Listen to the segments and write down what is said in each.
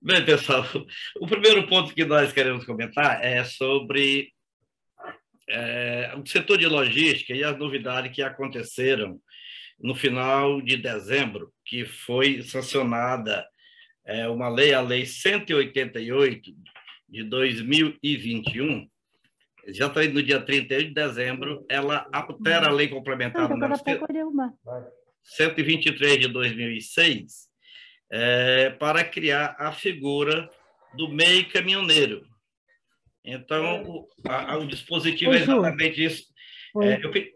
Bem, pessoal, o primeiro ponto que nós queremos comentar é sobre o setor de logística e as novidades que aconteceram no final de dezembro, que foi sancionada uma lei, a Lei 188 de 2021, já está no dia 31 de dezembro, ela altera a lei complementar número 123 de 2006, para criar a figura do MEI caminhoneiro. Então, o dispositivo é exatamente isso.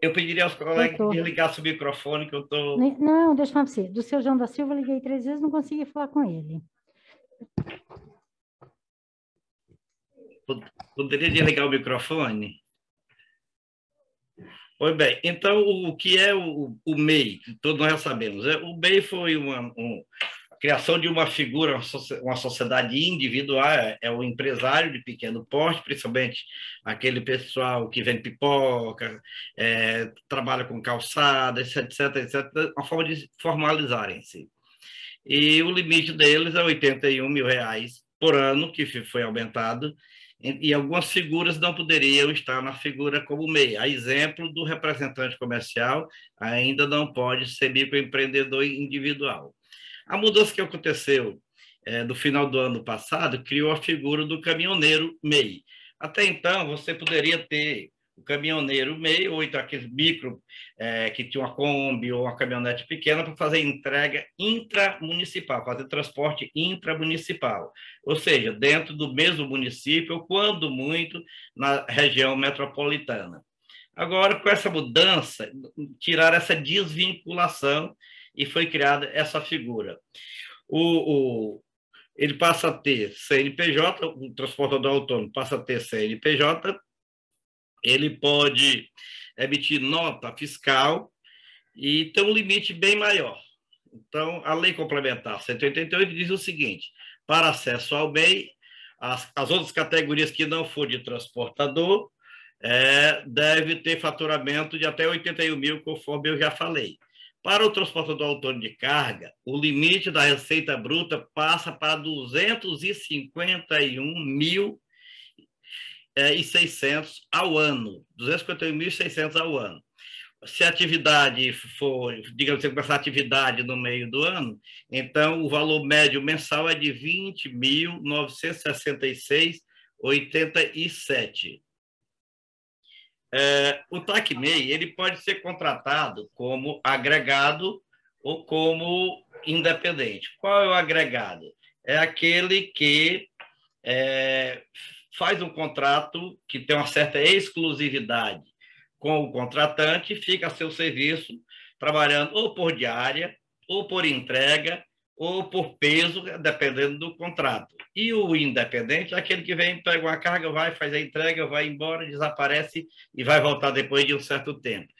Eu pediria aos colegas que desligassem o microfone, que eu estou... Não, deixa eu falar para você. Do seu João da Silva, eu liguei 3 vezes, não consegui falar com ele. Poderia desligar o microfone? Pois bem, então, o que é o MEI? Todos nós já sabemos. O MEI foi a criação de uma figura, uma sociedade individual, é o empresário de pequeno porte, principalmente aquele pessoal que vende pipoca, trabalha com calçada, etc., uma forma de formalizarem-se. E o limite deles é R$ 81.000 por ano, que foi aumentado, e algumas figuras não poderiam estar na figura como MEI. A exemplo do representante comercial, ainda não pode ser microempreendedor individual. A mudança que aconteceu no final do ano passado criou a figura do caminhoneiro MEI. Até então, você poderia ter o caminhoneiro MEI, ou então aqueles micro, que tinha uma Kombi ou uma caminhonete pequena para fazer entrega intramunicipal, fazer transporte intramunicipal, ou seja, dentro do mesmo município, ou quando muito, na região metropolitana. Agora, com essa mudança, tiraram essa desvinculação e foi criada essa figura. Ele passa a ter CNPJ, o transportador autônomo passa a ter CNPJ, ele pode emitir nota fiscal e tem um limite bem maior. Então, a Lei Complementar 188 diz o seguinte: para acesso ao MEI, as outras categorias que não for de transportador deve ter faturamento de até 81 mil, conforme eu já falei. Para o transportador autônomo de carga, o limite da receita bruta passa para 251.600 ao ano. 251.600 ao ano. Se a atividade for, digamos, você começar a atividade no meio do ano, então o valor médio mensal é de 20.966,87. O TAC-MEI ele pode ser contratado como agregado ou como independente. Qual é o agregado? É aquele que faz um contrato que tem uma certa exclusividade com o contratante, fica a seu serviço, trabalhando ou por diária, ou por entrega, ou por peso, dependendo do contrato. E o independente é aquele que vem, pega uma carga, vai, faz a entrega, vai embora, desaparece e vai voltar depois de um certo tempo.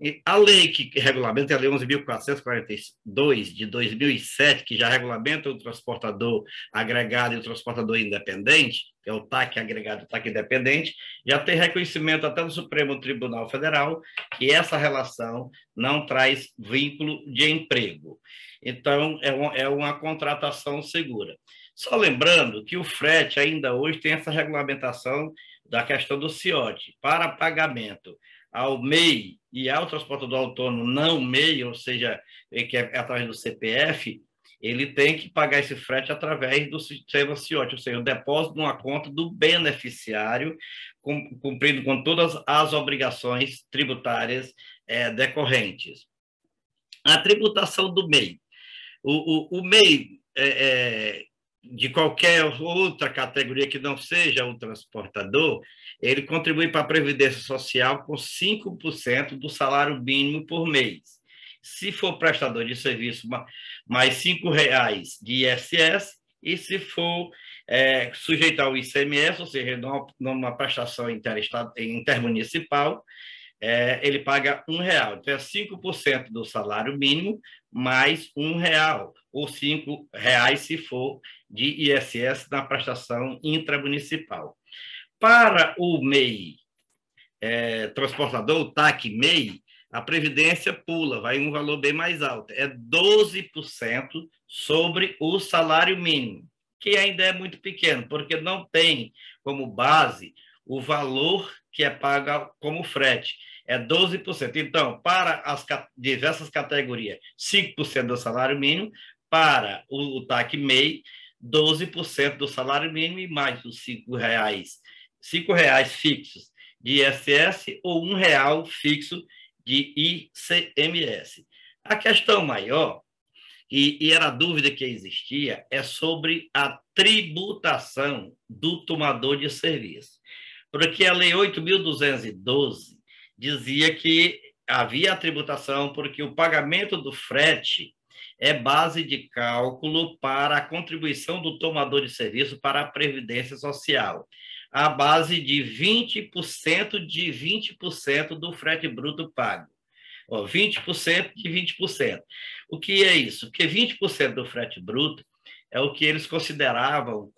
E a lei que regulamenta, a Lei 11.442 de 2007, que já regulamenta o transportador agregado e o transportador independente, que é o TAC agregado e o TAC independente, já tem reconhecimento até do Supremo Tribunal Federal que essa relação não traz vínculo de emprego. Então, é uma contratação segura. Só lembrando que o frete ainda hoje tem essa regulamentação da questão do CIOT. Para pagamento ao MEI e ao transportador autônomo não MEI, ou seja, que é através do CPF, ele tem que pagar esse frete através do sistema CIOT, ou seja, o depósito numa conta do beneficiário, cumprindo com todas as obrigações tributárias decorrentes. A tributação do MEI. O MEI, de qualquer outra categoria que não seja o transportador, ele contribui para a Previdência Social com 5% do salário mínimo por mês. Se for prestador de serviço, mais R$ 5 de ISS, e se for sujeito ao ICMS, ou seja, numa prestação intermunicipal, ele paga R$ 1. Então, é 5% do salário mínimo mais R$ 1, ou R$ 5 se for de ISS na prestação intramunicipal. Para o MEI transportador, o TAC-MEI, a Previdência pula, vai um valor bem mais alto, é 12% sobre o salário mínimo. que ainda é muito pequeno, porque não tem como base o valor que é pago como frete. É 12%. Então, para as diversas categorias, 5% do salário mínimo, para o TAC MEI, 12% do salário mínimo e mais os R$ 5 fixos de ISS ou R$ 1 fixo de ICMS. A questão maior, e era a dúvida que existia, é sobre a tributação do tomador de serviço. Porque a Lei 8.212 dizia que havia a tributação porque o pagamento do frete é base de cálculo para a contribuição do tomador de serviço para a Previdência Social, a base de 20% de 20% do frete bruto pago. 20% de 20%. O que é isso? Porque 20% do frete bruto é o que eles consideravam,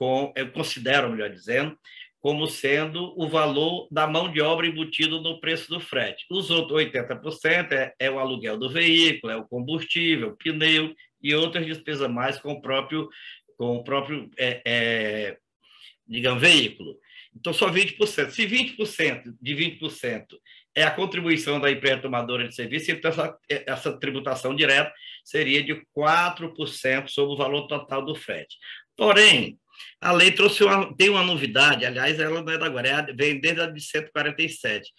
consideram, melhor dizendo, como sendo o valor da mão de obra embutido no preço do frete. Os outros 80% é o aluguel do veículo, é o combustível, o pneu e outras despesas mais com o próprio digamos, veículo. Então, só 20%. Se 20% de 20% é a contribuição da empresa tomadora de serviço, então essa tributação direta seria de 4% sobre o valor total do frete. Porém, a lei tem uma novidade, aliás, ela não é da agora, vem desde a de 147,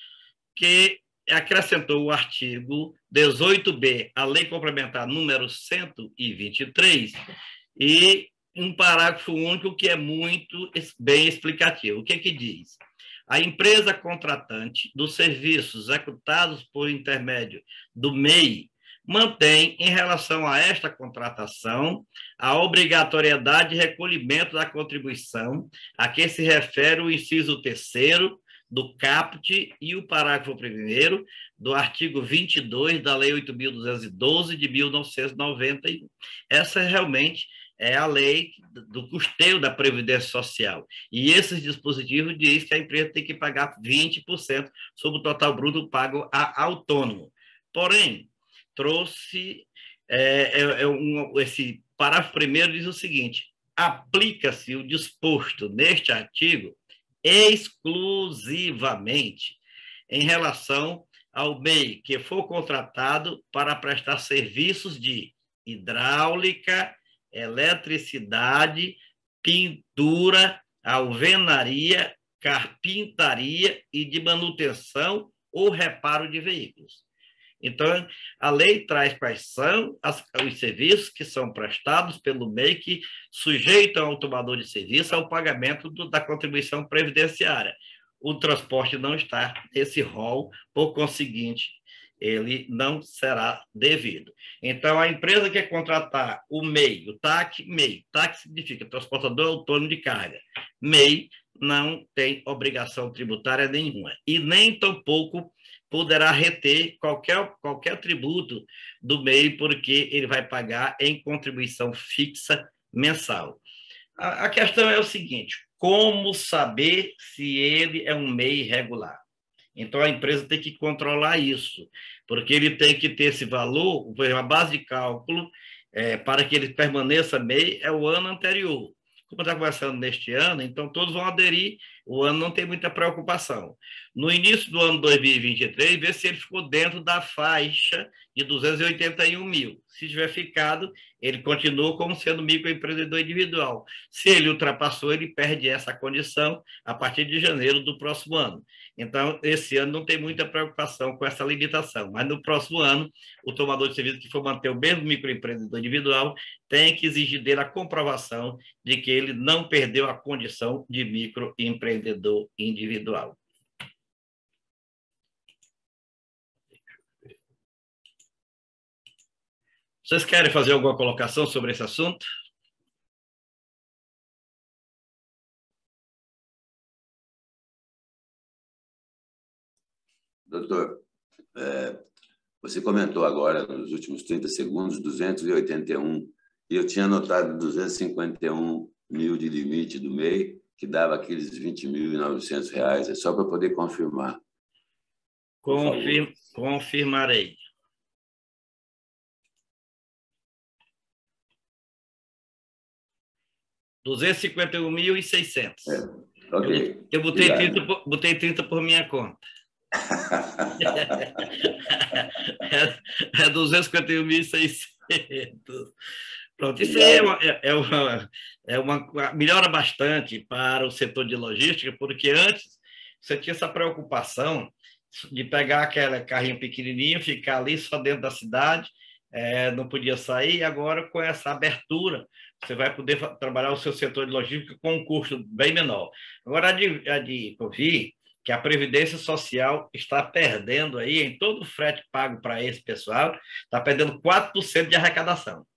que acrescentou o artigo 18b, a lei complementar número 123, e um parágrafo único que é muito bem explicativo. O que diz? A empresa contratante dos serviços executados por intermédio do MEI mantém, em relação a esta contratação, a obrigatoriedade de recolhimento da contribuição a que se refere o inciso 3º do caput e o parágrafo 1º do artigo 22 da Lei 8.212 de 1991. Essa realmente é a lei do custeio da Previdência Social. E esses dispositivos dizem que a empresa tem que pagar 20% sobre o total bruto pago a autônomo. Porém, trouxe esse parágrafo primeiro diz o seguinte: aplica-se o disposto neste artigo exclusivamente em relação ao MEI que for contratado para prestar serviços de hidráulica, eletricidade, pintura, alvenaria, carpintaria e de manutenção ou reparo de veículos. Então, a lei traz quais são os serviços que são prestados pelo MEI que sujeitam ao tomador de serviço ao pagamento da contribuição previdenciária. O transporte não está nesse rol, por conseguinte, ele não será devido. Então, a empresa que contratar o MEI, o TAC, MEI, TAC significa Transportador Autônomo de Carga, MEI não tem obrigação tributária nenhuma, e nem tampouco poderá reter qualquer tributo do MEI, porque ele vai pagar em contribuição fixa mensal. A questão é o seguinte: como saber se ele é um MEI regular? Então, a empresa tem que controlar isso, porque ele tem que ter esse valor, a base de cálculo, para que ele permaneça MEI, é o ano anterior. Como está começando neste ano, então todos vão aderir, o ano não tem muita preocupação. No início do ano 2023, ver se ele ficou dentro da faixa de 281 mil. Se tiver ficado, ele continua como sendo microempreendedor individual. Se ele ultrapassou, ele perde essa condição a partir de janeiro do próximo ano. Então, esse ano não tem muita preocupação com essa limitação, mas no próximo ano, o tomador de serviço que for manter o mesmo microempreendedor individual tem que exigir dele a comprovação de que ele não perdeu a condição de microempreendedor individual. Vocês querem fazer alguma colocação sobre esse assunto? Doutor, você comentou agora, nos últimos 30 segundos, 281, e eu tinha anotado 251 mil de limite do MEI, que dava aqueles R$ 20.900. É só para poder confirmar. Confirmarei. 251.600. Ok. Eu botei 30 por minha conta. É 251.600. Pronto, isso aí melhora bastante para o setor de logística, porque antes você tinha essa preocupação de pegar aquele carrinho pequenininho, ficar ali só dentro da cidade, não podia sair. Agora, com essa abertura, você vai poder trabalhar o seu setor de logística com um custo bem menor. Agora, a de ouvir que a Previdência Social está perdendo aí, em todo o frete pago para esse pessoal, está perdendo 4% de arrecadação.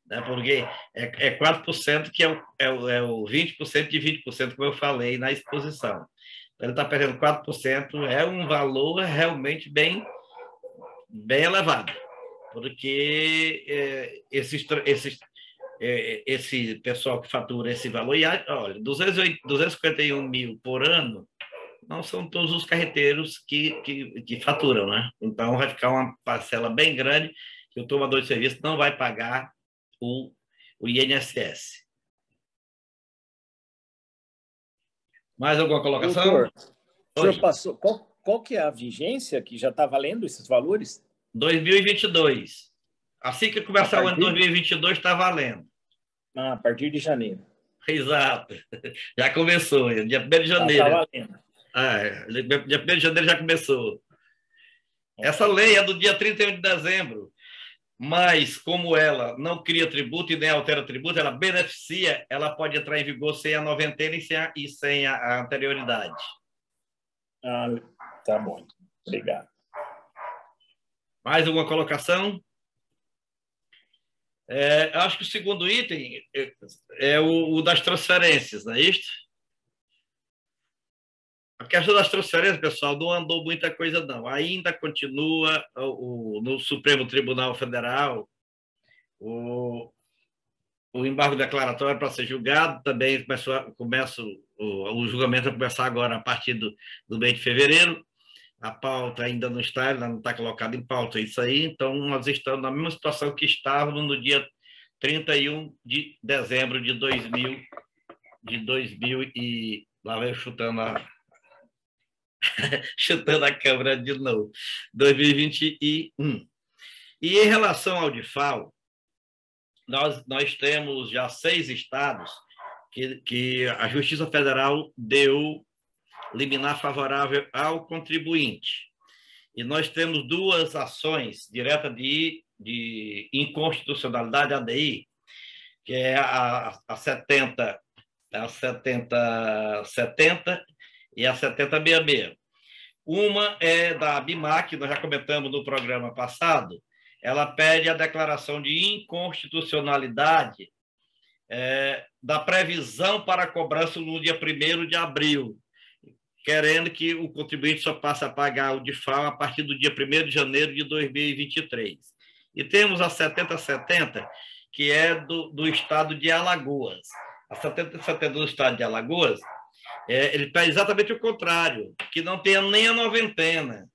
Né? Porque é 4% que é o 20% de 20%, como eu falei na exposição. Então, ele está perdendo 4%, é um valor realmente bem elevado, porque esse pessoal que fatura esse valor, e olha, 251 mil por ano, não são todos os carreteiros que faturam, né? Então, vai ficar uma parcela bem grande que o tomador de serviço não vai pagar o INSS. Mais alguma colocação? Doutor, o senhor passou, qual que é a vigência que já está valendo esses valores? 2022. Assim que começar o ano 2022, está valendo. A partir de janeiro. Exato. Já começou, dia 1º de janeiro. Está valendo. Dia 1º de janeiro já começou. Essa lei é do dia 31 de dezembro, mas como ela não cria tributo e nem altera tributo, ela beneficia, ela pode entrar em vigor sem a noventena e sem a anterioridade. Tá bom. Obrigado. Mais alguma colocação? Acho que o segundo item é o das transferências, não é isso? A questão das transferências, pessoal, não andou muita coisa, não. Ainda continua no Supremo Tribunal Federal o embargo declaratório para ser julgado. Também o julgamento vai começar agora a partir do mês de fevereiro. A pauta ainda não está colocada em pauta isso aí. Então, nós estamos na mesma situação que estávamos no dia 31 de dezembro de 2000 e... Lá vai eu chutando a câmera de novo. 2021. E em relação ao DIFAL, nós temos já 6 estados que a Justiça Federal deu liminar favorável ao contribuinte. E nós temos 2 ações diretas de inconstitucionalidade, ADI, que é a 7070 e a 7066. Uma é da ABIMAC, que nós já comentamos no programa passado. Ela pede a declaração de inconstitucionalidade da previsão para a cobrança no dia 1º de abril, querendo que o contribuinte só passe a pagar o DIFAL a partir do dia 1º de janeiro de 2023. E temos a 7070, que é do estado de Alagoas. A 7070 do estado de Alagoas, ele pede exatamente o contrário, que não tenha nem a noventena,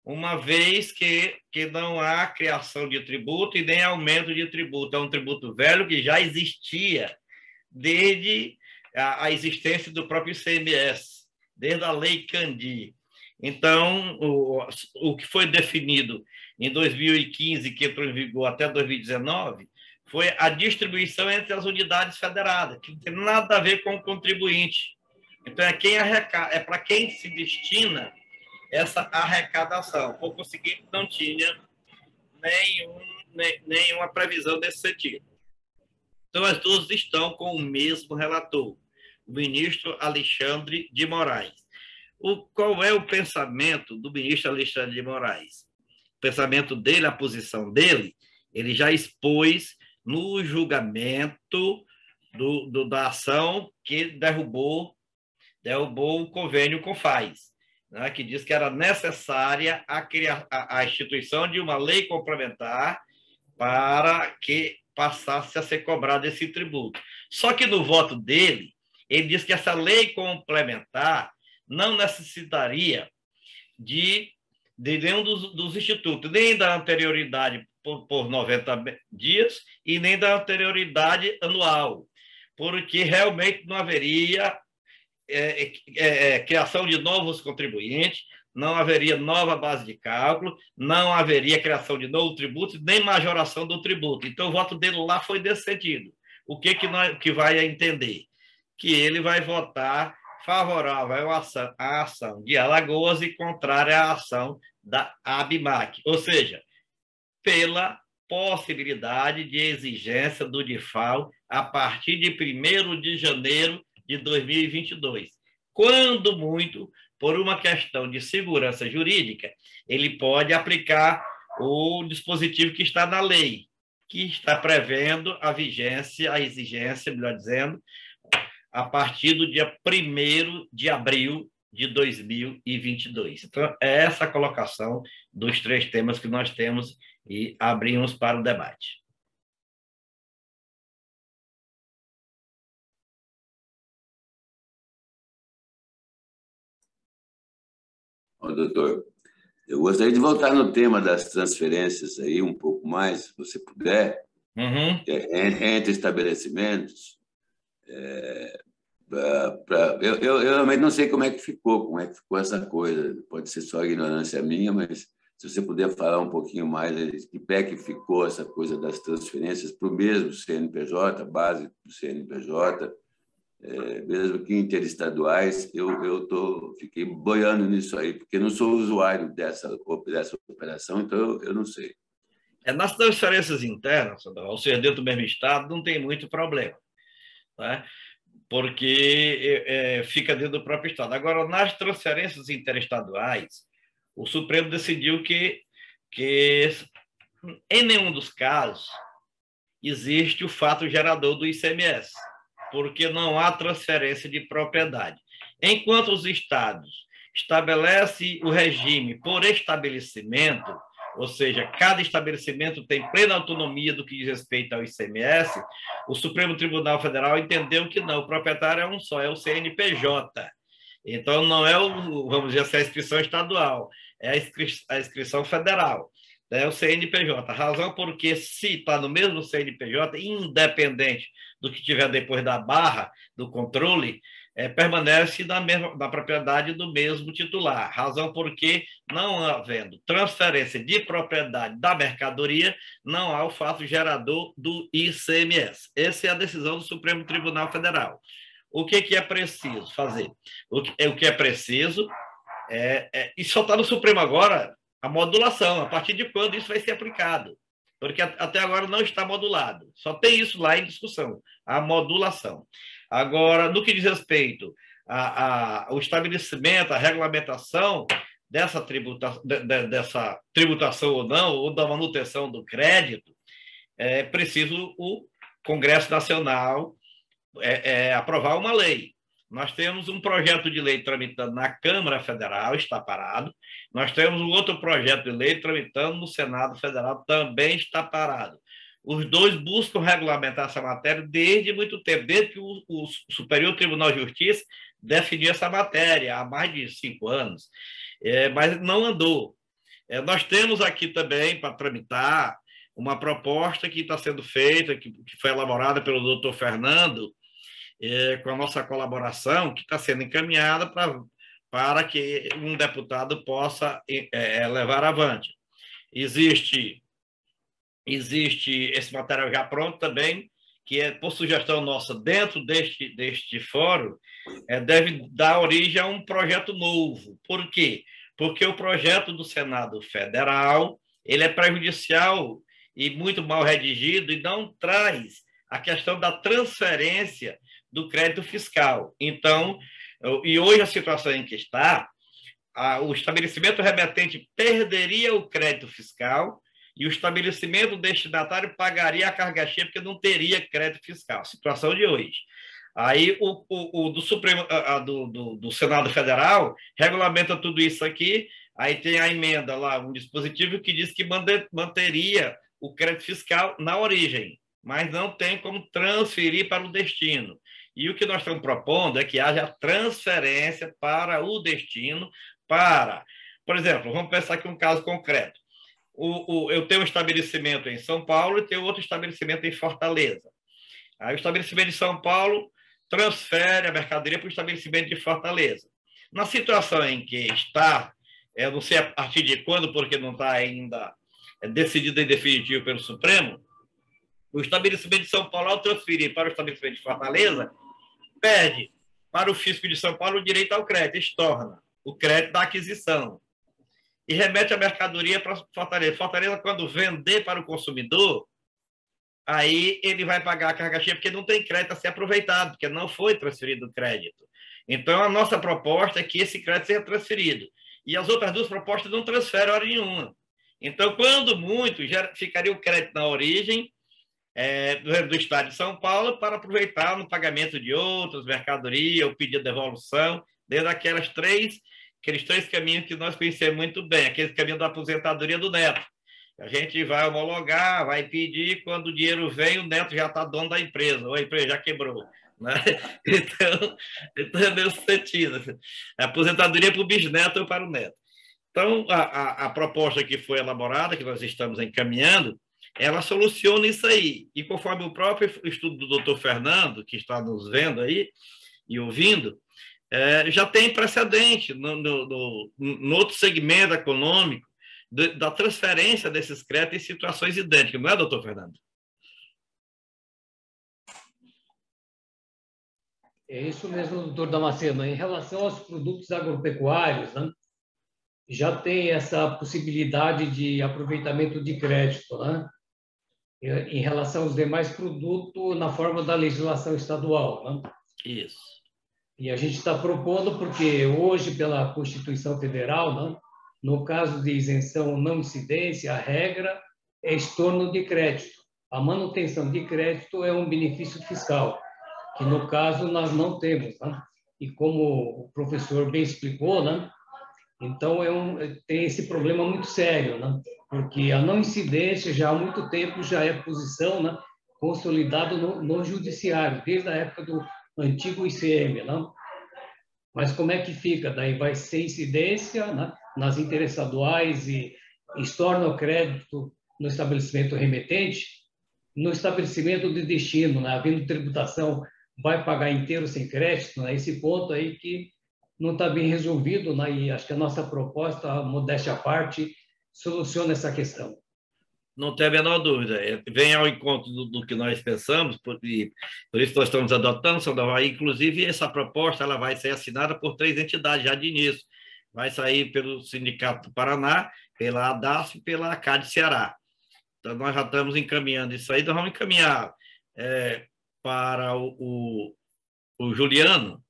uma vez que não há criação de tributo e nem aumento de tributo. É um tributo velho que já existia desde a existência do próprio ICMS, desde a Lei Candir. Então, o que foi definido em 2015, que entrou em vigor até 2019, foi a distribuição entre as unidades federadas, que não tem nada a ver com o contribuinte. Então, é para quem se destina essa arrecadação. Por conseguinte, não tinha nenhuma previsão nesse sentido. Então, as duas estão com o mesmo relator, o ministro Alexandre de Moraes. Qual é o pensamento do ministro Alexandre de Moraes? O pensamento dele, a posição dele, ele já expôs no julgamento da ação que derrubou o convênio CONFAZ, né, que diz que era necessária a instituição de uma lei complementar para que passasse a ser cobrado esse tributo. Só que no voto dele, ele diz que essa lei complementar não necessitaria de nenhum dos institutos, nem da anterioridade por 90 dias e nem da anterioridade anual, porque realmente não haveria criação de novos contribuintes, não haveria nova base de cálculo, não haveria criação de novo tributo, nem majoração do tributo. Então, o voto dele lá foi desse sentido. O que vai entender? Que ele vai votar favorável à ação de Alagoas e contrária à ação da ABMAC, ou seja, pela possibilidade de exigência do DIFAL a partir de 1º de janeiro de 2022. Quando muito, por uma questão de segurança jurídica, ele pode aplicar o dispositivo que está na lei, que está prevendo a vigência, a exigência, melhor dizendo, a partir do dia 1º de abril de 2022. Então, é essa a colocação dos 3 temas que nós temos e abrimos para o debate. Ô, doutor, eu gostaria de voltar no tema das transferências aí um pouco mais, se você puder, entre estabelecimentos. Eu realmente não sei como é que ficou essa coisa. Pode ser só ignorância minha, mas se você puder falar um pouquinho mais de pé que ficou essa coisa das transferências para o mesmo CNPJ, base do CNPJ, mesmo que interestaduais, fiquei boiando nisso aí, porque não sou usuário dessa operação, então eu não sei. Nas transferências internas, ou seja, dentro do mesmo estado, não tem muito problema, né? Porque fica dentro do próprio estado. Agora, nas transferências interestaduais, o Supremo decidiu que em nenhum dos casos existe o fato gerador do ICMS, porque não há transferência de propriedade. Enquanto os estados estabelecem o regime por estabelecimento, ou seja, cada estabelecimento tem plena autonomia do que diz respeito ao ICMS, o Supremo Tribunal Federal entendeu que não, o proprietário é um só, é o CNPJ. Então, não é vamos dizer assim, a inscrição estadual, é a inscrição federal, é o CNPJ. A razão porque, se está no mesmo CNPJ, independente do que tiver depois da barra do controle, permanece na propriedade do mesmo titular. Razão porque, não havendo transferência de propriedade da mercadoria, não há o fato gerador do ICMS. Essa é a decisão do Supremo Tribunal Federal. O que é preciso fazer? O que é preciso e só está no Supremo agora a modulação, a partir de quando isso vai ser aplicado. Porque até agora não está modulado. Só tem isso lá em discussão, a modulação. Agora, no que diz respeito ao estabelecimento, a regulamentação dessa tributação ou não, ou da manutenção do crédito, é preciso o Congresso Nacional aprovar uma lei. Nós temos um projeto de lei tramitando na Câmara Federal, está parado. Nós temos um outro projeto de lei tramitando no Senado Federal, também está parado. Os dois buscam regulamentar essa matéria desde muito tempo, desde que o Superior Tribunal de Justiça definiu essa matéria há mais de 5 anos, mas não andou. Nós temos aqui também, para tramitar, uma proposta que está sendo feita, que foi elaborada pelo doutor Fernando, com a nossa colaboração, que está sendo encaminhada para que um deputado possa levar avante. Existe esse material já pronto também, que por sugestão nossa, dentro deste fórum, deve dar origem a um projeto novo. Por quê? Porque o projeto do Senado Federal ele é prejudicial e muito mal redigido e não traz a questão da transferência do crédito fiscal. Então, e hoje a situação em que está, o estabelecimento remetente perderia o crédito fiscal e o estabelecimento destinatário pagaria a carga cheia porque não teria crédito fiscal. Situação de hoje. Aí o do Supremo, do Senado Federal regulamenta tudo isso aqui, aí tem a emenda lá, um dispositivo que diz que manteria o crédito fiscal na origem, mas não tem como transferir para o destino. E o que nós estamos propondo é que haja transferência para o destino, por exemplo, vamos pensar aqui um caso concreto. Eu tenho um estabelecimento em São Paulo e tenho outro estabelecimento em Fortaleza. Aí o estabelecimento de São Paulo transfere a mercadoria para o estabelecimento de Fortaleza. Na situação em que está, eu não sei a partir de quando, porque não está ainda decidido em definitivo pelo Supremo, o estabelecimento de São Paulo, ao transferir para o estabelecimento de Fortaleza, perde para o fisco de São Paulo o direito ao crédito, estorna o crédito da aquisição e remete a mercadoria para Fortaleza. Fortaleza, quando vender para o consumidor, aí ele vai pagar a carga cheia, porque não tem crédito a ser aproveitado, porque não foi transferido o crédito. Então, a nossa proposta é que esse crédito seja transferido. E as outras duas propostas não transferem hora nenhuma. Então, quando muito, já ficaria o crédito na origem do Estado de São Paulo para aproveitar no pagamento de outras, mercadoria, o pedido de devolução, dentro daqueles três caminhos que nós conhecemos muito bem, aquele caminho da aposentadoria do neto. A gente vai homologar, vai pedir, quando o dinheiro vem, o neto já está dono da empresa, ou a empresa já quebrou. Né? Então é nesse sentido. A aposentadoria para o bisneto ou para o neto. Então, a proposta que foi elaborada, que nós estamos encaminhando, ela soluciona isso aí. E conforme o próprio estudo do doutor Fernando, que está nos vendo aí e ouvindo, já tem precedente no outro segmento econômico da transferência desses créditos em situações idênticas, não é, doutor Fernando? É isso mesmo, doutor Damasceno. Em relação aos produtos agropecuários, né, já tem essa possibilidade de aproveitamento de crédito, né? Em relação aos demais produtos, na forma da legislação estadual, né? Isso. E a gente está propondo, porque hoje, pela Constituição Federal, né, no caso de isenção não incidência, a regra é estorno de crédito. A manutenção de crédito é um benefício fiscal, que no caso nós não temos, né? E como o professor bem explicou, né? Então tem esse problema muito sério, né? Porque a não incidência já há muito tempo já é posição, né, consolidada no judiciário, desde a época do antigo ICM, né? Mas como é que fica? Daí vai ser incidência, né, nas interestaduais e estorna o crédito no estabelecimento remetente, no estabelecimento de destino, né, havendo tributação, vai pagar inteiro sem crédito, né? Esse ponto aí que não está bem resolvido, né? E acho que a nossa proposta, modéstia à parte, soluciona essa questão. Não tem a menor dúvida. Vem ao encontro do que nós pensamos, por isso nós estamos adotando, Sandoval. Inclusive, essa proposta ela vai ser assinada por 3 entidades já de início. Vai sair pelo Sindicato do Paraná, pela ADAS e pela ACAD Ceará. Então, nós já estamos encaminhando isso aí, nós vamos encaminhar para o Juliano,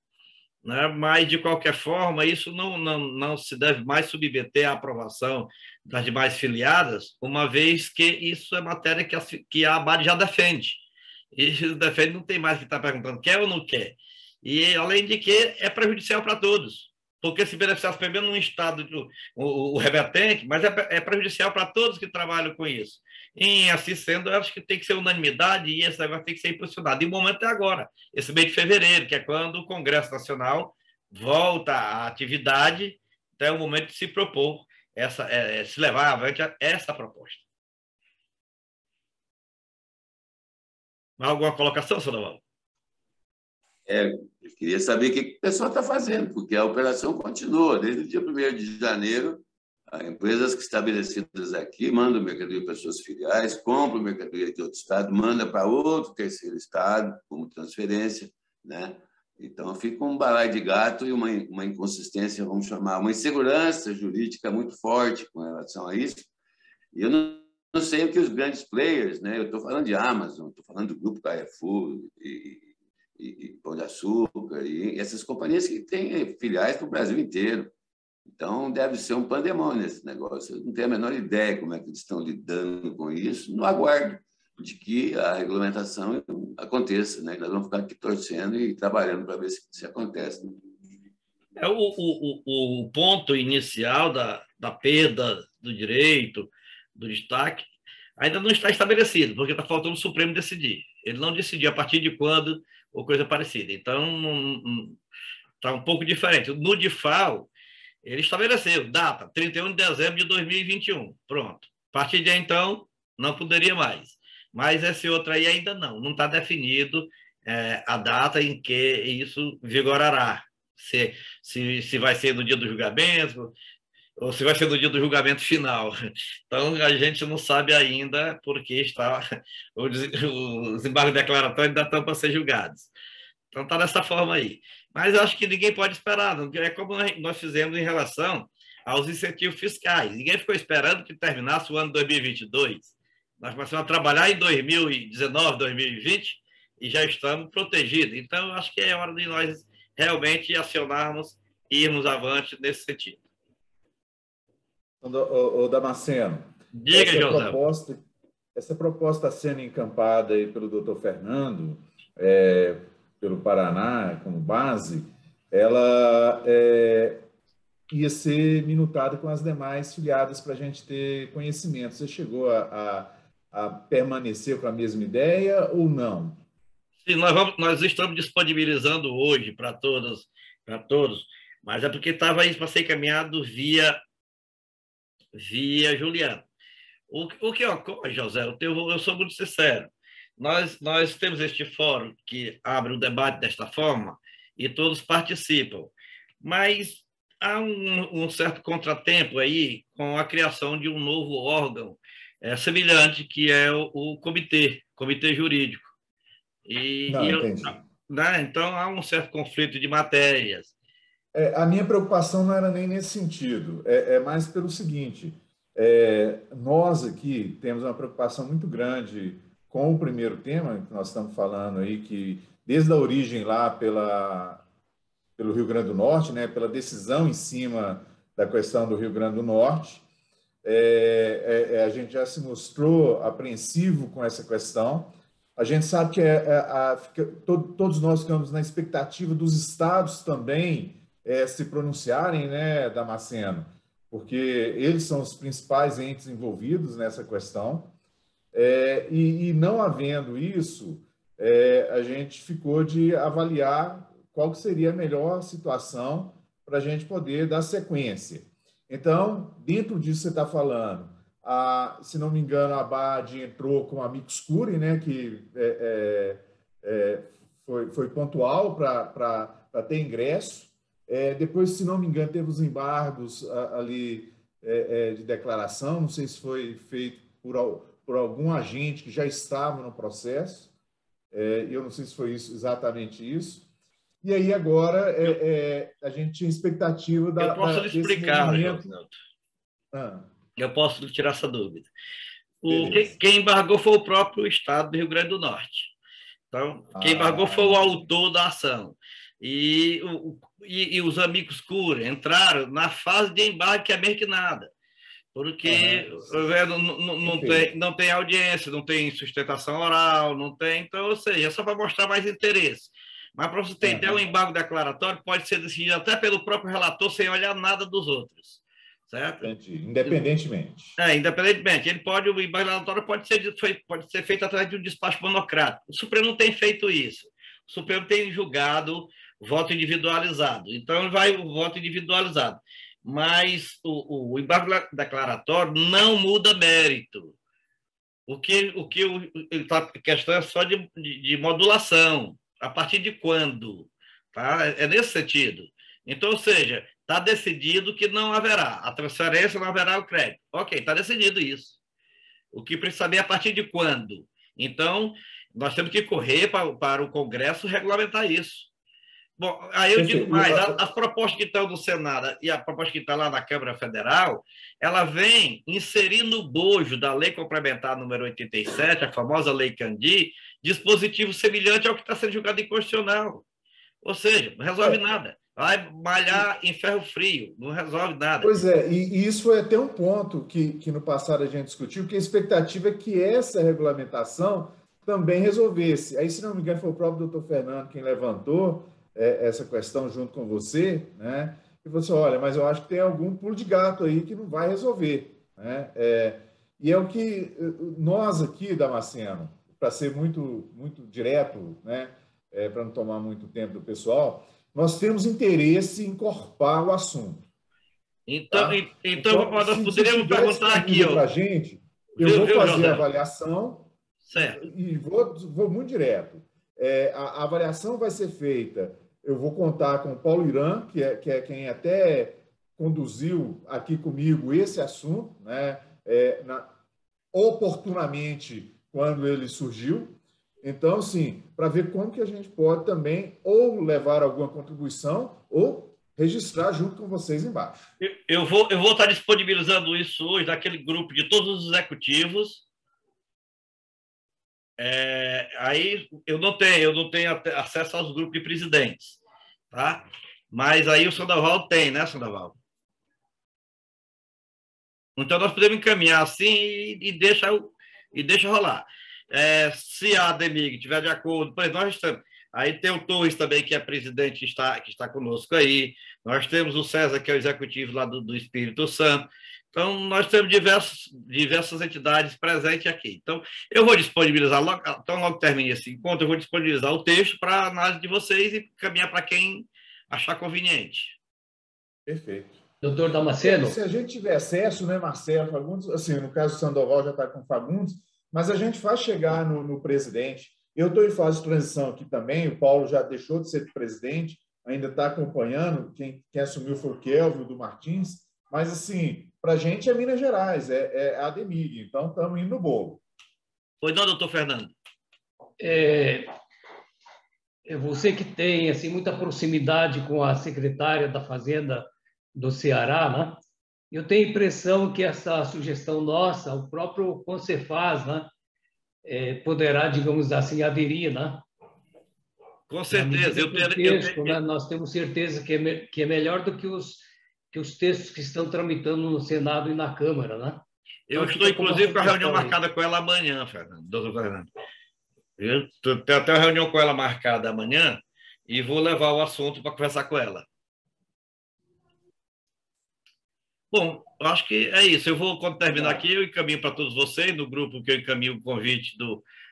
né? Mas, de qualquer forma, isso não se deve mais submeter à aprovação das demais filiadas, uma vez que isso é matéria que a ABAD já defende. E defende, não tem mais que estar perguntando quer ou não quer. E, além de que, é prejudicial para todos, porque se beneficiasse primeiro num estado, o remetente, mas é prejudicial para todos que trabalham com isso. E, assim sendo, eu acho que tem que ser unanimidade e esse vai ter que ser impulsionado. E o momento é agora, esse mês de fevereiro, que é quando o Congresso Nacional volta à atividade, então é o momento de se propor, se levar avante essa proposta. Alguma colocação, Sandoval? Eu queria saber o que o pessoal está fazendo, porque a operação continua. Desde o dia 1º de janeiro, as empresas que estabelecidas aqui mandam mercadoria para suas filiais, compram mercadoria de outro estado, mandam para outro terceiro estado, como transferência, né? Então, fica um balaio de gato e uma inconsistência, vamos chamar, uma insegurança jurídica muito forte com relação a isso. E eu não sei o que os grandes players, né? Eu estou falando de Amazon, estou falando do Grupo Carrefour e Pão de Açúcar, e essas companhias que têm filiais para o Brasil inteiro. Então, deve ser um pandemônio esse negócio. Eu não tenho a menor ideia como é que eles estão lidando com isso. No aguardo de que a regulamentação aconteça, né? Nós vamos ficar aqui torcendo e trabalhando para ver se acontece. O ponto inicial da perda do direito, do destaque, ainda não está estabelecido, porque está faltando o Supremo decidir. Ele não decidiu a partir de quando ou coisa parecida. Então, está um pouco diferente. No DIFAL, ele estabeleceu data, 31 de dezembro de 2021. Pronto. A partir de então, não poderia mais. mas esse outro aí ainda não está definido a data em que isso vigorará. Se vai ser no dia do julgamento, ou se vai ser no dia do julgamento final. Então, a gente não sabe ainda porque está os embargos declaratórios ainda estão para ser julgados. Então, está dessa forma aí. Mas eu acho que ninguém pode esperar, não. É como nós fizemos em relação aos incentivos fiscais. Ninguém ficou esperando que terminasse o ano 2022. Nós começamos a trabalhar em 2019, 2020 e já estamos protegidos. Então, eu acho que é hora de nós realmente acionarmos e irmos avante nesse sentido. O Damasceno, diga, José. Essa proposta sendo encampada aí pelo doutor Fernando, pelo Paraná, como base, ela ia ser minutada com as demais filiadas para a gente ter conhecimento. Você chegou a permanecer com a mesma ideia ou não? Sim, nós estamos disponibilizando hoje para todos, mas é porque estava isso para ser encaminhado via Juliano. O que ocorre, José, eu sou muito sincero, nós temos este fórum que abre o debate desta forma e todos participam, mas há um certo contratempo aí com a criação de um novo órgão semelhante, que é o comitê jurídico. Então, há um certo conflito de matérias. A minha preocupação não era nem nesse sentido, mais pelo seguinte, nós aqui temos uma preocupação muito grande com o primeiro tema que nós estamos falando aí, que desde a origem lá pelo Rio Grande do Norte, né, pela decisão em cima da questão do Rio Grande do Norte, a gente já se mostrou apreensivo com essa questão. A gente sabe que todos nós ficamos na expectativa dos estados também se pronunciarem, né, Damasceno, porque eles são os principais entes envolvidos nessa questão. E não havendo isso, a gente ficou de avaliar qual que seria a melhor situação para a gente poder dar sequência. Então, dentro disso que você está falando, se não me engano, a ABAD entrou com a amicus curiae, né, que foi pontual para ter ingresso. Depois, se não me engano, teve os embargos ali de declaração, não sei se foi feito por algum agente que já estava no processo, eu não sei se foi exatamente isso. E aí, agora, a gente tinha expectativa Eu posso lhe explicar, movimento... Eu posso lhe tirar essa dúvida. Quem embargou foi o próprio Estado do Rio Grande do Norte. Então, quem embargou foi o autor da ação. E os amicus curiae entraram na fase de embargo, que é meio que nada. Porque não tem audiência, não tem sustentação oral, não tem... Então, ou seja, é só para mostrar mais interesse. Mas, para você ter ideia, o embargo declaratório pode ser decidido até pelo próprio relator, sem olhar nada dos outros. Certo? Independentemente. Independentemente. O embargo declaratório pode ser feito através de um despacho monocrático. O Supremo não tem feito isso. O Supremo tem julgado voto individualizado. Então, vai o voto individualizado. Mas o embargo declaratório não muda mérito. A questão é só de modulação. A partir de quando? Tá? É nesse sentido. Então, ou seja, está decidido que não haverá a transferência, não haverá o crédito. Ok, está decidido isso. O que precisa saber é a partir de quando. Então, nós temos que correr para o Congresso regulamentar isso. Bom, aí eu digo mais, as propostas que estão no Senado e a proposta que está lá na Câmara Federal, ela vem inserir no bojo da Lei Complementar número 87, a famosa Lei Candir, dispositivo semelhante ao que está sendo julgado inconstitucional. Ou seja, não resolve nada. Vai malhar em ferro frio, não resolve nada. Pois e isso foi até um ponto que no passado a gente discutiu, que a expectativa é que essa regulamentação também resolvesse. Aí, se não me engano, foi o próprio doutor Fernando quem levantou essa questão junto com você, né? E falou assim, olha, mas eu acho que tem algum pulo de gato aí que não vai resolver, né? E é o que nós aqui, Damasceno, para ser muito, muito direto, né? Para não tomar muito tempo do pessoal, nós temos interesse em encorpar o assunto. Então nós poderíamos perguntar aqui. Para a gente, eu vou fazer a avaliação Certo. E vou muito direto. A avaliação vai ser feita, eu vou contar com o Paulo Irã, que é quem até conduziu aqui comigo esse assunto, né, oportunamente, quando ele surgiu. Então, sim, para ver como que a gente pode também ou levar alguma contribuição ou registrar junto com vocês embaixo. Eu vou estar disponibilizando isso hoje naquele grupo de todos os executivos. Aí eu não tenho acesso aos grupos de presidentes, tá? Mas aí o Sandoval tem, né, Sandoval? Então nós podemos encaminhar assim e deixa rolar. Se a Ademig estiver de acordo, por exemplo, nós estamos. Aí tem o Torres também, que é presidente, que está conosco aí. Nós temos o César, que é o executivo lá do Espírito Santo. Então, nós temos diversas entidades presentes aqui. Então, eu vou disponibilizar, logo termine esse encontro, eu vou disponibilizar o texto para a análise de vocês e caminhar para quem achar conveniente. Perfeito. Doutor Damasceno? Se a gente tiver acesso, né, Marcelo, Fagundes, assim, no caso do Sandoval já está com Fagundes, mas a gente faz chegar no presidente. Eu estou em fase de transição aqui também, o Paulo já deixou de ser presidente, ainda está acompanhando, quem assumiu foi o Kelvin, do Martins, mas, assim, para a gente é Minas Gerais, é a Ademig, então estamos indo no bolo. Pois não, doutor Fernando? Você que tem assim, muita proximidade com a secretária da Fazenda do Ceará, né? Eu tenho a impressão que essa sugestão nossa, o próprio Concefaz, né, poderá, digamos assim, aderir, né? Com certeza. Né, nós temos certeza que é melhor do que os textos que estão tramitando no Senado e na Câmara, né? Eu estou, inclusive, com a reunião marcada com ela amanhã, doutor Fernando. Eu tenho até uma reunião com ela marcada amanhã e vou levar o assunto para conversar com ela. Bom, eu acho que é isso. Quando terminar aqui, eu encaminho para todos vocês, no grupo que eu encaminho o convite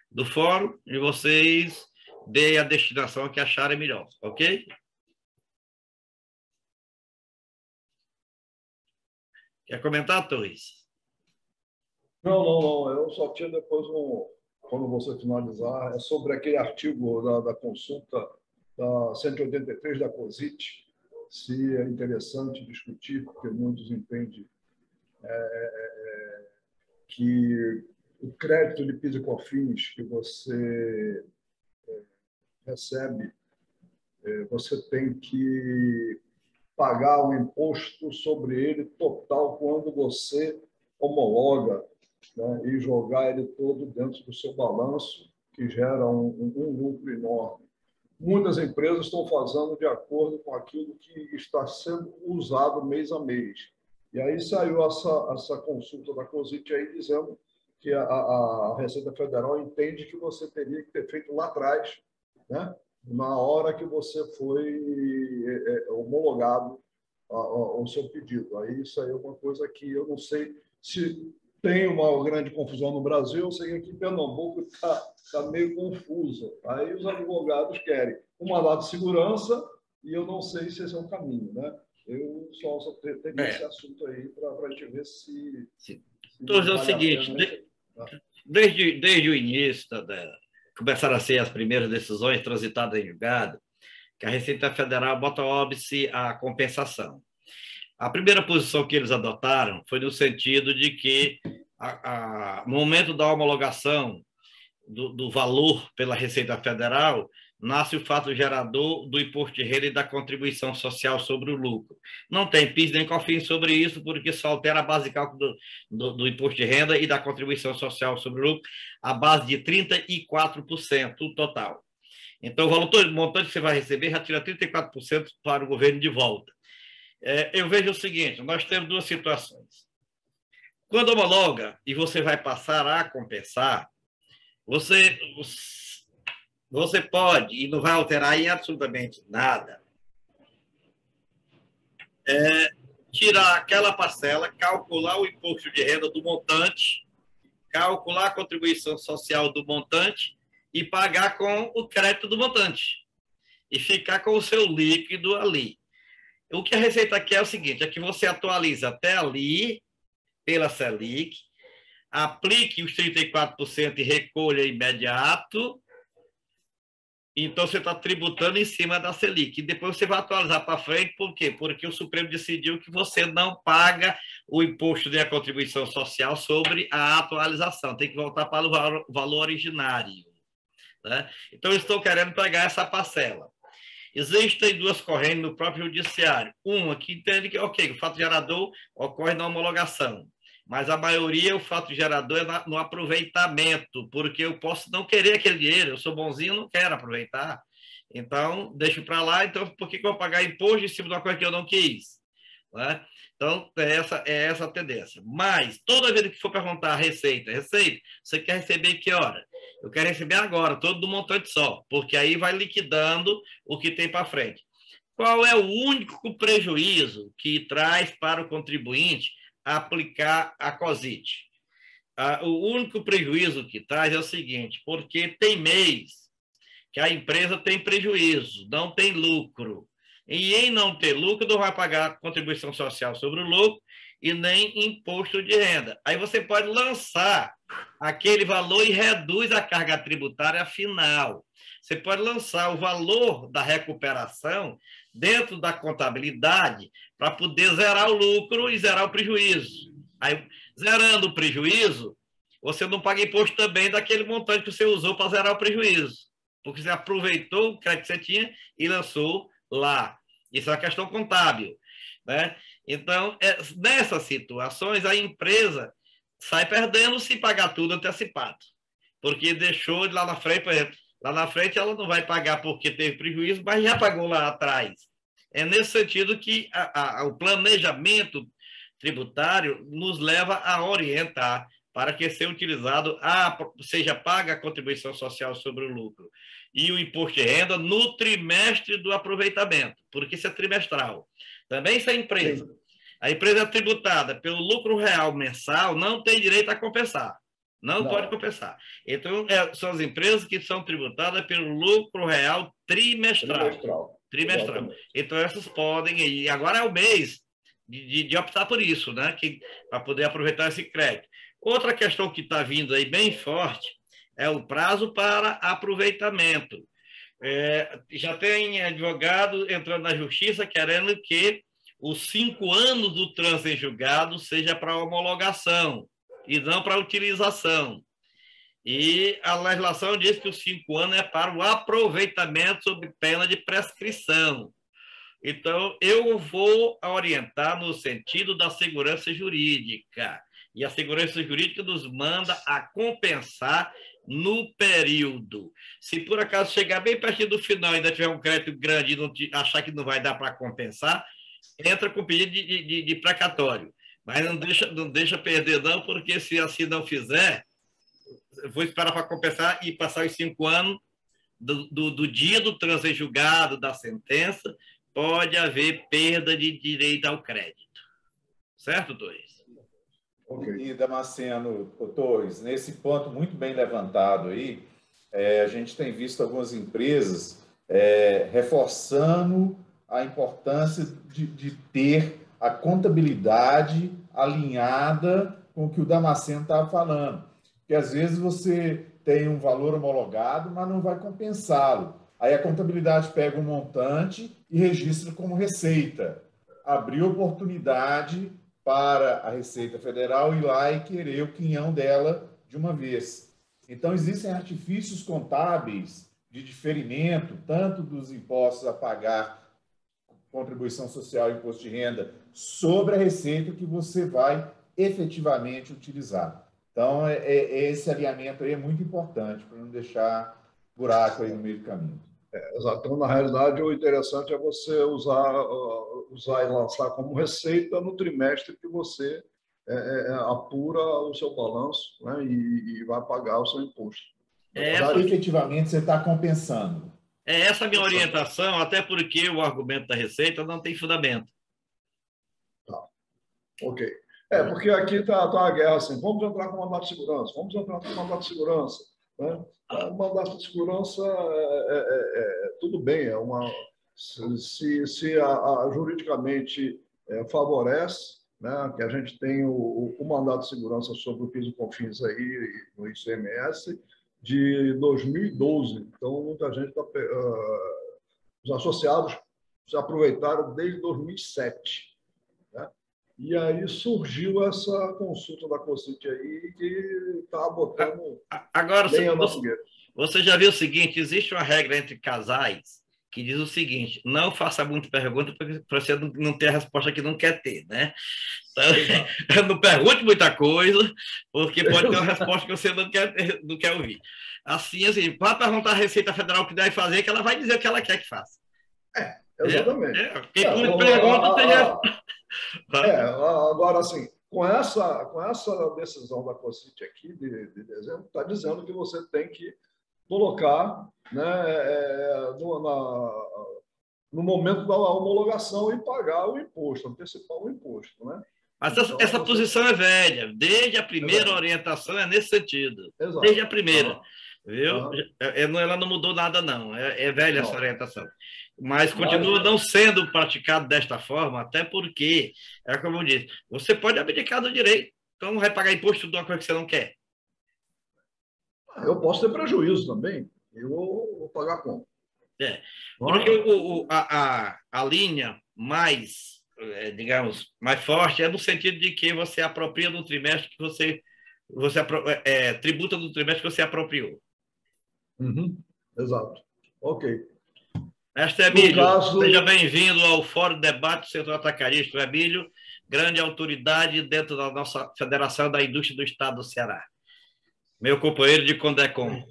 do fórum, e vocês deem a destinação que acharem melhor, ok? Quer comentar, Torres? Não. Eu só tinha depois quando você finalizar, é sobre aquele artigo da consulta da 183 da COSIT, se é interessante discutir, porque muitos entendem que o crédito de PIS e COFINS que você recebe, você tem que pagar o imposto sobre ele total quando você homologa, né, e jogar ele todo dentro do seu balanço, que gera um lucro enorme. Muitas empresas estão fazendo de acordo com aquilo que está sendo usado mês a mês. E aí saiu essa consulta da COSIT aí dizendo que a Receita Federal entende que você teria que ter feito lá atrás, né, na hora que você foi homologado o seu pedido. Aí isso aí é uma coisa que eu não sei se tem uma grande confusão no Brasil, eu sei que aqui em Pernambuco está meio confuso. Aí os advogados querem um mandado de segurança e eu não sei se esse é o caminho, né? Eu só teria esse assunto aí para a gente ver se Então, é o seguinte, desde o início, começaram a ser as primeiras decisões transitadas em julgado, que a Receita Federal bota óbice à compensação. A primeira posição que eles adotaram foi no sentido de que, no momento da homologação do valor pela Receita Federal, nasce o fato gerador do imposto de renda e da contribuição social sobre o lucro. Não tem PIS nem COFINS sobre isso, porque só altera a base de cálculo do imposto de renda e da contribuição social sobre o lucro, a base de 34% do total. Então, o montante que você vai receber já tira 34% para o governo de volta. Eu vejo o seguinte, nós temos duas situações. Quando homologa e você vai passar a compensar, você pode, e não vai alterar em absolutamente nada, tirar aquela parcela, calcular o imposto de renda do montante, calcular a contribuição social do montante e pagar com o crédito do montante. E ficar com o seu líquido ali. O que a Receita quer é o seguinte, é que você atualiza até ali, pela Selic, aplique os 34% e recolha imediato. Então, você está tributando em cima da Selic. E depois você vai atualizar para frente, por quê? Porque o Supremo decidiu que você não paga o imposto de contribuição social sobre a atualização. Tem que voltar para o valor originário. Né? Então, eu estou querendo pegar essa parcela. Existem duas correntes no próprio judiciário. Uma que entende que, ok, o fato gerador ocorre na homologação, mas a maioria, o fato gerador é no aproveitamento, porque eu posso não querer aquele dinheiro, eu sou bonzinho, não quero aproveitar, então deixo para lá, então por que eu vou pagar imposto em cima de uma coisa que eu não quis? Né? Então, é essa a tendência. Mas, toda vez que for perguntar a receita, você quer receber que hora? Eu quero receber agora, todo do montante só, porque aí vai liquidando o que tem para frente. Qual é o único prejuízo que traz para o contribuinte aplicar a COSIT? O único prejuízo que traz é o seguinte, porque tem mês que a empresa tem prejuízo, não tem lucro. E em não ter lucro, não vai pagar contribuição social sobre o lucro e nem imposto de renda. Aí você pode lançar aquele valor e reduz a carga tributária final. Você pode lançar o valor da recuperação dentro da contabilidade para poder zerar o lucro e zerar o prejuízo. Aí, zerando o prejuízo, você não paga imposto também daquele montante que você usou para zerar o prejuízo, porque você aproveitou o crédito que você tinha e lançou lá. Isso é uma questão contábil. Né? Então, nessas situações, a empresa sai perdendo se pagar tudo antecipado, porque deixou lá na frente, por exemplo, lá na frente ela não vai pagar porque teve prejuízo, mas já pagou lá atrás. É nesse sentido que o planejamento tributário nos leva a orientar para que seja utilizado, seja paga a contribuição social sobre o lucro e o imposto de renda no trimestre do aproveitamento, porque isso é trimestral. Também se a empresa é tributada pelo lucro real mensal, não tem direito a compensar. Não pode compensar. Então, são as empresas que são tributadas pelo lucro real trimestral. Então, essas podem, e agora é o mês de optar por isso, né? Para poder aproveitar esse crédito. Outra questão que está vindo aí bem forte é o prazo para aproveitamento. Já tem advogado entrando na justiça querendo que os 5 anos do trânsito em julgado seja para homologação e não para utilização. E a legislação diz que os 5 anos é para o aproveitamento sob pena de prescrição. Então, eu vou orientar no sentido da segurança jurídica. E a segurança jurídica nos manda a compensar no período. Se por acaso chegar bem perto do final e ainda tiver um crédito grande e não achar que não vai dar para compensar, entra com pedido de precatório. Mas não deixa perder, não, porque se assim não fizer, eu vou esperar para compensar e passar os 5 anos do dia do trânsito em julgado, da sentença, pode haver perda de direito ao crédito. Certo, Torres? E Damasceno, Torres, nesse ponto muito bem levantado aí, a gente tem visto algumas empresas reforçando a importância de ter a contabilidade alinhada com o que o Damasceno estava falando. Porque às vezes você tem um valor homologado, mas não vai compensá-lo. Aí a contabilidade pega um montante e registra como receita. Abriu oportunidade para a Receita Federal ir lá e querer o quinhão dela de uma vez. Então, existem artifícios contábeis de diferimento, tanto dos impostos a pagar, contribuição social e imposto de renda, sobre a receita que você vai efetivamente utilizar. Então, esse alinhamento aí é muito importante para não deixar buraco aí no meio do caminho. Exato. Então, na realidade, o interessante é você usar e lançar como receita no trimestre que você apura o seu balanço, né, e vai pagar o seu imposto. Efetivamente, você está compensando. Essa a minha orientação, até porque o argumento da receita não tem fundamento. Tá. Ok. Porque aqui está a guerra assim, vamos entrar com mandato de segurança, né? O mandato de segurança tudo bem, se juridicamente favorece, né, que a gente tem o mandato de segurança sobre o PIS e COFINS aí no ICMS de 2012. Então, muita gente os associados se aproveitaram desde 2007. Né? E aí surgiu essa consulta da COCIT aí que está botando agora, lenha na fogueira. Você já viu o seguinte, existe uma regra entre casais que diz o seguinte, não faça muita pergunta porque você não tem a resposta que não quer ter, né? Então, não pergunte muita coisa, porque pode ter uma resposta que você não quer ouvir. Assim, para perguntar a Receita Federal o que deve fazer, que ela vai dizer o que ela quer que faça. Exatamente. Quem pergunta, agora, assim, com essa decisão da COCIT aqui de dezembro, está dizendo que você tem que colocar, né, no momento da homologação e pagar o imposto, antecipar o imposto. Né? Mas essa posição é velha. Desde a primeira orientação é nesse sentido. Exato. Desde a primeira. Viu? Ela não mudou nada, não. É velha essa orientação. Mas continua não sendo praticado desta forma, até porque, como eu disse, você pode abdicar do direito. Então, vai pagar imposto de uma coisa que você não quer. Eu posso ter prejuízo também. Eu vou pagar como? Porque a linha mais, digamos, mais forte é no sentido de que você apropria do trimestre que você tributa do trimestre que você apropriou. Exato. Ok. Mestre Emílio, seja bem-vindo ao Fórum Debate do Setor Atacarista. O Emílio, grande autoridade dentro da nossa Federação da Indústria do Estado do Ceará. Meu companheiro de Condecom.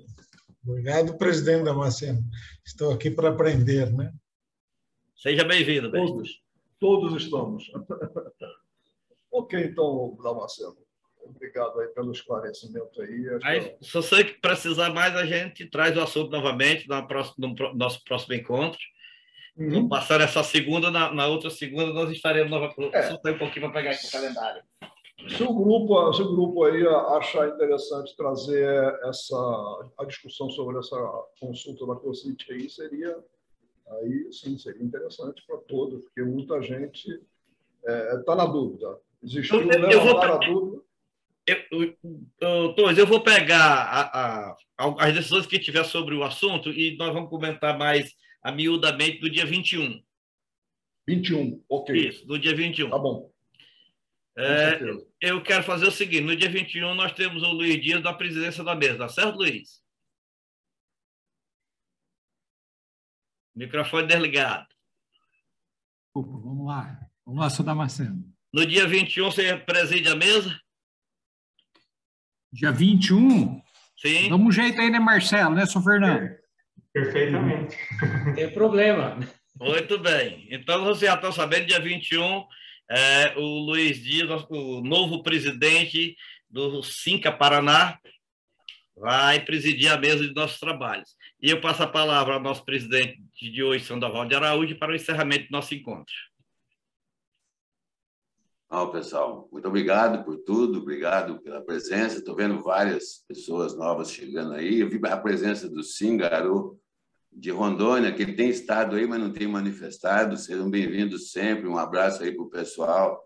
Obrigado, presidente Damasceno. Estou aqui para aprender, né? Seja bem-vindo, mestre. Todos estamos. Ok, então, Damasceno. Obrigado aí pelo esclarecimento aí. Se você precisar mais, a gente traz o assunto novamente no nosso próximo encontro. Vamos passar essa segunda, na outra segunda nós estaremos novamente. Só tem um pouquinho para pegar aqui o calendário. Se o grupo aí achar interessante trazer a discussão sobre essa consulta da COCIT aí, seria interessante para todos, porque muita gente está na dúvida. Existiu levantar a dúvida. Eu vou pegar as decisões que tiver sobre o assunto e nós vamos comentar mais amiudamente no dia 21. 21, ok. Isso, no dia 21. Tá bom. Eu quero fazer o seguinte, no dia 21 nós temos o Luiz Dias da presidência da mesa, tá certo, Luiz? Microfone desligado. Vamos lá, seu Damasceno. No dia 21 você preside a mesa? Dia 21? Sim. Dá um jeito aí, né, Marcelo, né, seu Fernando? Perfeitamente. Não tem problema. Muito bem. Então, vocês já estão sabendo, dia 21, o Luiz Dias, o novo presidente do Cinca Paraná, vai presidir a mesa de nossos trabalhos. E eu passo a palavra ao nosso presidente de hoje, Sandoval de Araújo, para o encerramento do nosso encontro. Pessoal, muito obrigado por tudo, obrigado pela presença. Estou vendo várias pessoas novas chegando aí. Eu vi a presença do Cingaro, de Rondônia, que ele tem estado aí, mas não tem manifestado. Sejam bem-vindos sempre. Um abraço aí para o pessoal.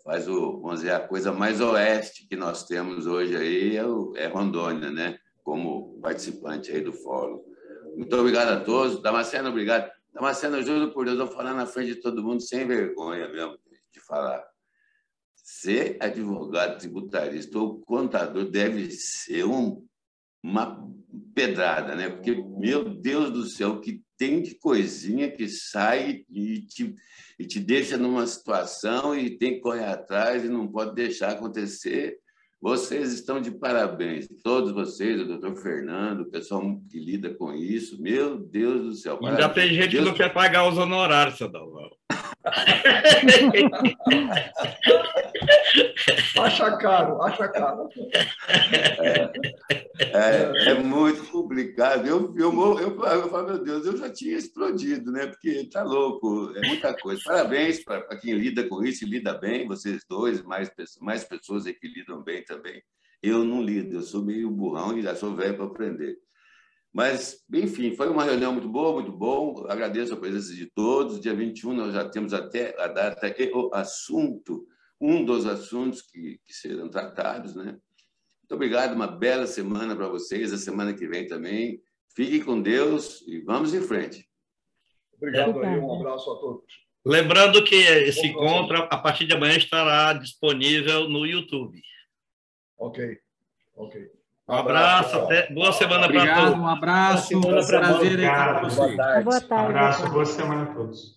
Vamos dizer, a coisa mais oeste que nós temos hoje aí é Rondônia, né? Como participante aí do fórum. Muito obrigado a todos. Damasceno, obrigado. Damasceno, juro por Deus, eu vou falar na frente de todo mundo sem vergonha mesmo de falar. Ser advogado tributarista ou contador deve ser uma pedrada, né? Porque, meu Deus do céu, que tem de coisinha que sai e te deixa numa situação e tem que correr atrás e não pode deixar acontecer. Vocês estão de parabéns, todos vocês, o doutor Fernando, o pessoal que lida com isso. Meu Deus do céu. Ainda tem gente que não quer pagar os honorários, seu Dalval. Acha caro. É muito complicado. Eu falo, meu Deus, eu já tinha explodido, né? Porque tá louco, é muita coisa. Parabéns para quem lida com isso e lida bem, vocês dois, mais pessoas aí que lidam bem também. Eu não lido, eu sou meio burrão e já sou velho para aprender. Mas, enfim, foi uma reunião muito boa, muito bom. Agradeço a presença de todos. Dia 21 nós já temos até a data e o assunto um dos assuntos que serão tratados, né? Muito obrigado, uma bela semana para vocês, a semana que vem também. Fiquem com Deus e vamos em frente. Obrigado aí, um abraço a todos. Lembrando que esse encontro, a partir de amanhã, estará disponível no YouTube. Ok. Um abraço, boa semana para todos. Obrigado, um abraço. Boa semana pra Prazer em estar com vocês. Boa tarde. Abraço, boa semana a todos.